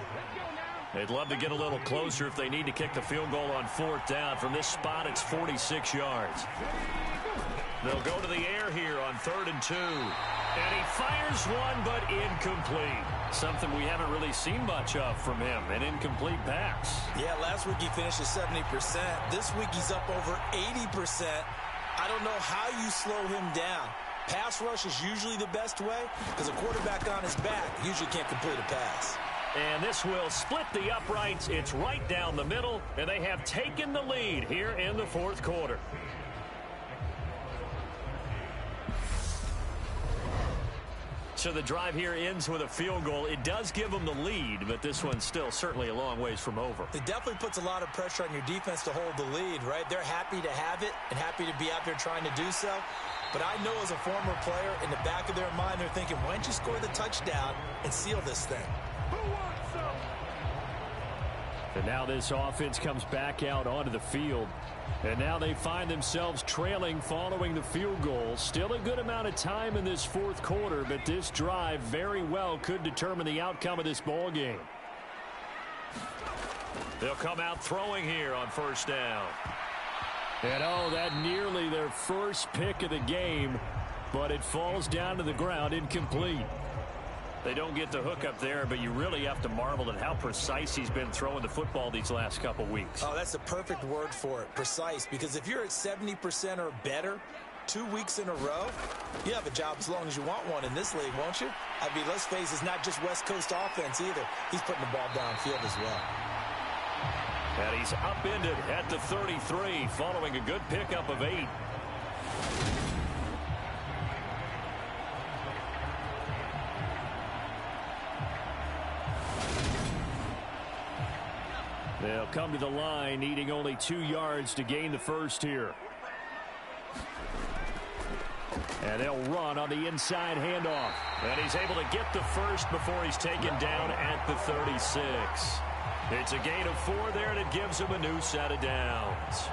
They'd love to get a little closer if they need to kick the field goal on 4th down. From this spot, it's 46 yards. They'll go to the air here on 3rd and 2. And he fires one, but incomplete. Something we haven't really seen much of from him, an incomplete pass. Yeah, last week he finished at 70%. This week he's up over 80%. I don't know how you slow him down. Pass rush is usually the best way because a quarterback on his back usually can't complete a pass. And this will split the uprights. It's right down the middle, and they have taken the lead here in the 4th quarter. So the drive here ends with a field goal. It does give them the lead, but this one's still certainly a long ways from over. It definitely puts a lot of pressure on your defense to hold the lead, right? They're happy to have it and happy to be out there trying to do so. But I know as a former player, in the back of their mind, they're thinking, why don't you score the touchdown and seal this thing? And now this offense comes back out onto the field. And now they find themselves trailing following the field goal. Still a good amount of time in this 4th quarter, but this drive very well could determine the outcome of this ball game. They'll come out throwing here on 1st down. And oh, that nearly their first pick of the game, but it falls down to the ground incomplete. They don't get the hook up there, but you really have to marvel at how precise he's been throwing the football these last couple weeks. Oh, that's the perfect word for it, precise, because if you're at 70% or better 2 weeks in a row, you have a job as long as you want one in this league, won't you? I mean, let's face it, it's not just West Coast offense either. He's putting the ball downfield as well. And he's upended at the 33 following a good pickup of 8. They'll come to the line, needing only 2 yards to gain the first here. And they'll run on the inside handoff. And he's able to get the first before he's taken down at the 36. It's a gain of 4 there, and it gives him a new set of downs.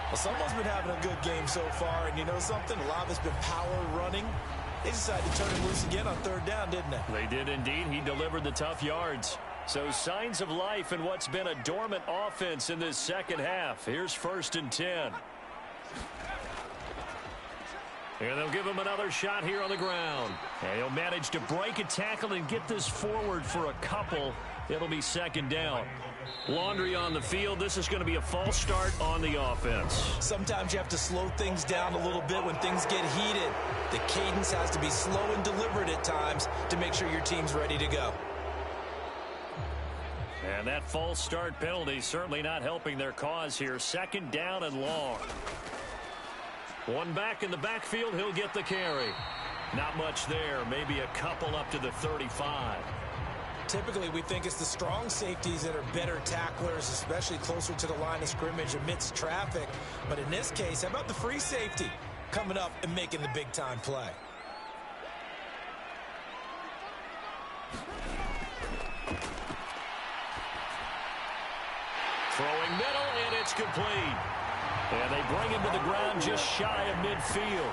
Well, someone's been having a good game so far, and you know something? A lot of it's been power running. They decided to turn him loose again on 3rd down, didn't they? They did indeed. He delivered the tough yards. So signs of life in what's been a dormant offense in this second half. Here's 1st and 10. And they'll give him another shot here on the ground. And he'll manage to break a tackle and get this forward for a couple. It'll be 2nd down. Laundry on the field. This is going to be a false start on the offense. Sometimes you have to slow things down a little bit when things get heated. The cadence has to be slow and deliberate at times to make sure your team's ready to go. And that false start penalty certainly not helping their cause here. 2nd down and long. One back in the backfield. He'll get the carry. Not much there. Maybe a couple up to the 35. Typically, we think it's the strong safeties that are better tacklers, especially closer to the line of scrimmage amidst traffic. But in this case, how about the free safety coming up and making the big-time play? Throwing middle, and it's complete. And they bring him to the ground just shy of midfield.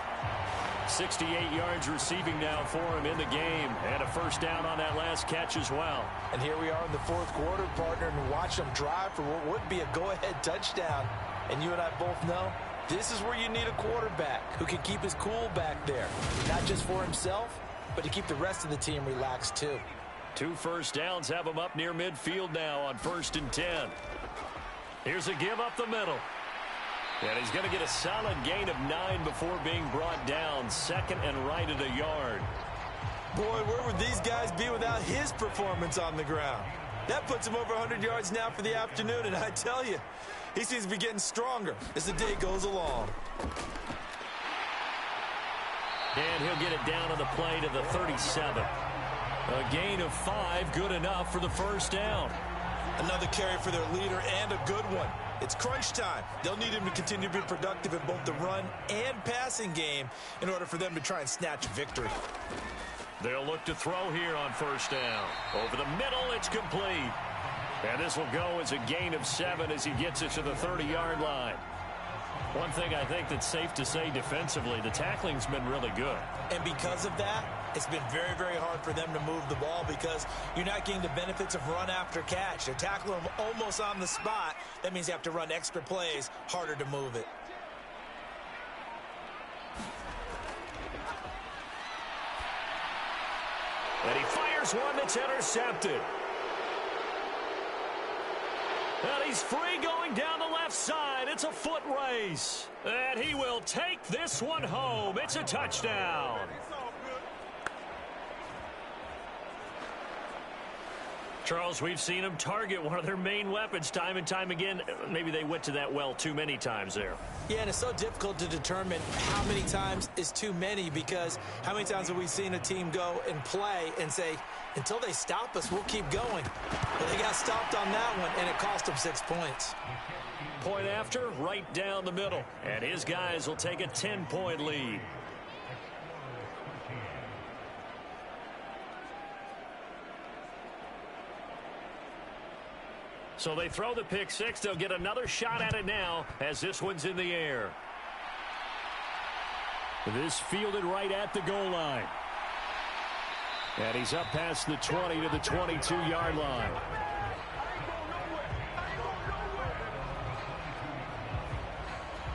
68 yards receiving now for him in the game. And a 1st down on that last catch as well. And here we are in the 4th quarter, partner, and watch them drive for what would be a go-ahead touchdown. And you and I both know this is where you need a quarterback who can keep his cool back there. Not just for himself, but to keep the rest of the team relaxed too. 2 first downs have him up near midfield now on 1st and 10. Here's a give up the middle. And he's going to get a solid gain of 9 before being brought down. 2nd and right at a yard. Boy, where would these guys be without his performance on the ground? That puts him over 100 yards now for the afternoon, and I tell you, he seems to be getting stronger as the day goes along. And he'll get it down on the play to the 37. A gain of 5, good enough for the 1st down. Another carry for their leader and a good one. It's crunch time. They'll need him to continue to be productive in both the run and passing game in order for them to try and snatch a victory. They'll look to throw here on 1st down. Over the middle, it's complete. And this will go as a gain of 7 as he gets it to the 30-yard line. One thing I think that's safe to say defensively, the tackling's been really good. And because of that, it's been very, very hard for them to move the ball because you're not getting the benefits of run after catch. They're tackling them almost on the spot. That means you have to run extra plays, harder to move it. Here's one that's intercepted. And he's free going down the left side. It's a foot race. And he will take this one home. It's a touchdown. Charles, we've seen them target one of their main weapons time and time again. Maybe they went to that well too many times there. Yeah, and it's so difficult to determine how many times is too many, because how many times have we seen a team go and play and say, until they stop us, we'll keep going. But they got stopped on that one, and it cost them 6 points. Point after, right down the middle. And his guys will take a 10-point lead. So they throw the pick six. They'll get another shot at it now as this one's in the air. This fielded right at the goal line. And he's up past the 20 to the 22-yard line.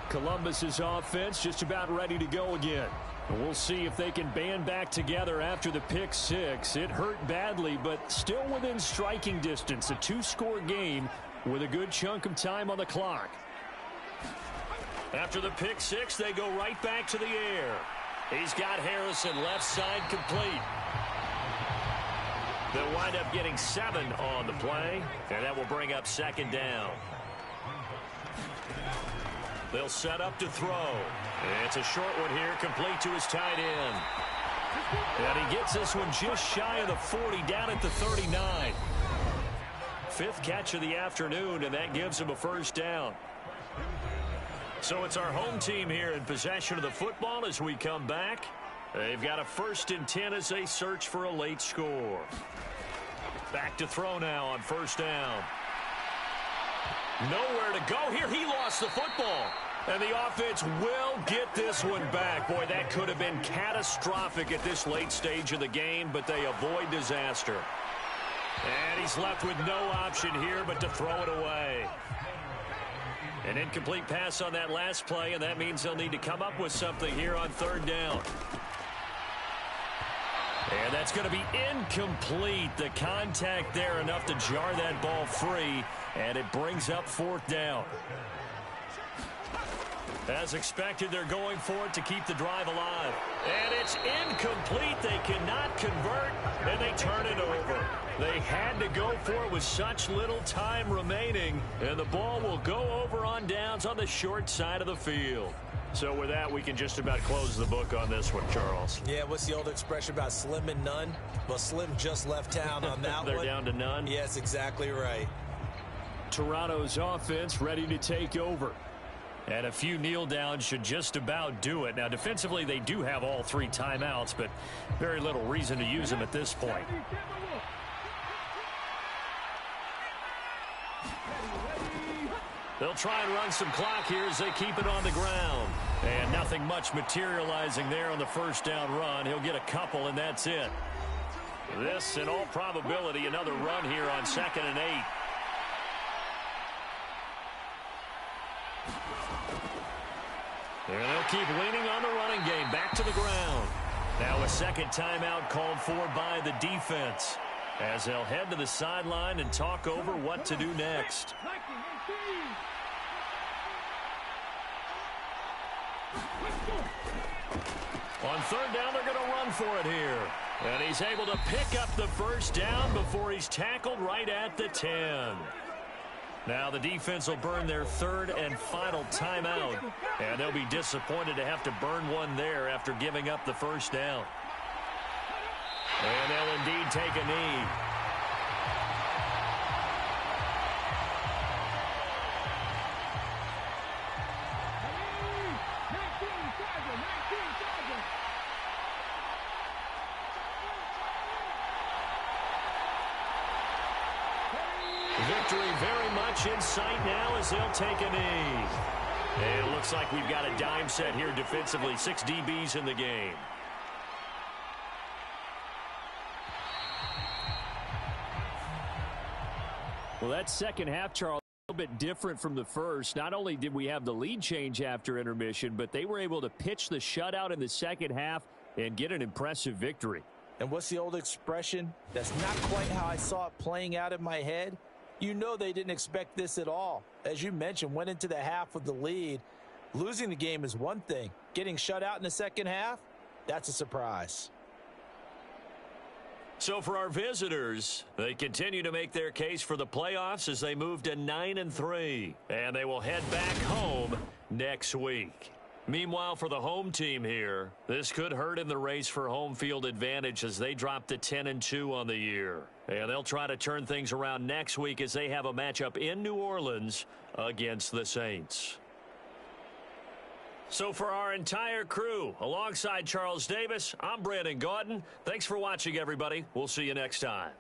Columbus's offense just about ready to go again. And we'll see if they can band back together after the pick six. It hurt badly, but still within striking distance. A two-score game with a good chunk of time on the clock. After the pick six, they go right back to the air. He's got Harrison left side complete. They'll wind up getting 7 on the play, and that will bring up second down. They'll set up to throw. It's a short one here, complete to his tight end. And he gets this one just shy of the 40, down at the 39. 5th catch of the afternoon, and that gives him a first down. So it's our home team here in possession of the football as we come back. They've got a 1st and 10 as they search for a late score. Back to throw now on first down. Nowhere to go here. He lost the football. And the offense will get this one back. Boy, that could have been catastrophic at this late stage of the game, but they avoid disaster. And he's left with no option here but to throw it away. An incomplete pass on that last play, and that means they'll need to come up with something here on third down. And that's going to be incomplete. The contact there enough to jar that ball free, and it brings up fourth down. As expected, they're going for it to keep the drive alive. And it's incomplete. They cannot convert, and they turn it over. They had to go for it with such little time remaining, and the ball will go over on downs on the short side of the field. So with that, we can just about close the book on this one, Charles. Yeah, what's the old expression about slim and none? Well, Slim just left town on that They're one. down to none? Yes, exactly right. Toronto's offense ready to take over. And a few kneel downs should just about do it. Now, defensively, they do have all 3 timeouts, but very little reason to use them at this point. They'll try and run some clock here as they keep it on the ground. And nothing much materializing there on the first down run. He'll get a couple, and that's it. This, in all probability, another run here on 2nd and 8. And they'll keep leaning on the running game. Back to the ground. Now a second timeout called for by the defense, as they'll head to the sideline and talk over what to do next. On third down, they're going to run for it here. And he's able to pick up the first down before he's tackled right at the 10. Now the defense will burn their 3rd and final timeout, and they'll be disappointed to have to burn one there after giving up the first down. And they'll indeed take a knee. Victory very much in sight now as they'll take a knee. And it looks like we've got a dime set here defensively. 6 DBs in the game. Well, that second half, Charles, a little bit different from the first. Not only did we have the lead change after intermission, but they were able to pitch the shutout in the second half and get an impressive victory. And what's the old expression? That's not quite how I saw it playing out in my head. You know they didn't expect this at all. As you mentioned, went into the half with the lead. Losing the game is one thing. Getting shut out in the second half, that's a surprise. So for our visitors, they continue to make their case for the playoffs as they move to 9-3. And they will head back home next week. Meanwhile, for the home team here, this could hurt in the race for home field advantage as they drop to 10-2 on the year. And they'll try to turn things around next week as they have a matchup in New Orleans against the Saints. So for our entire crew, alongside Charles Davis, I'm Brandon Gaudin. Thanks for watching, everybody. We'll see you next time.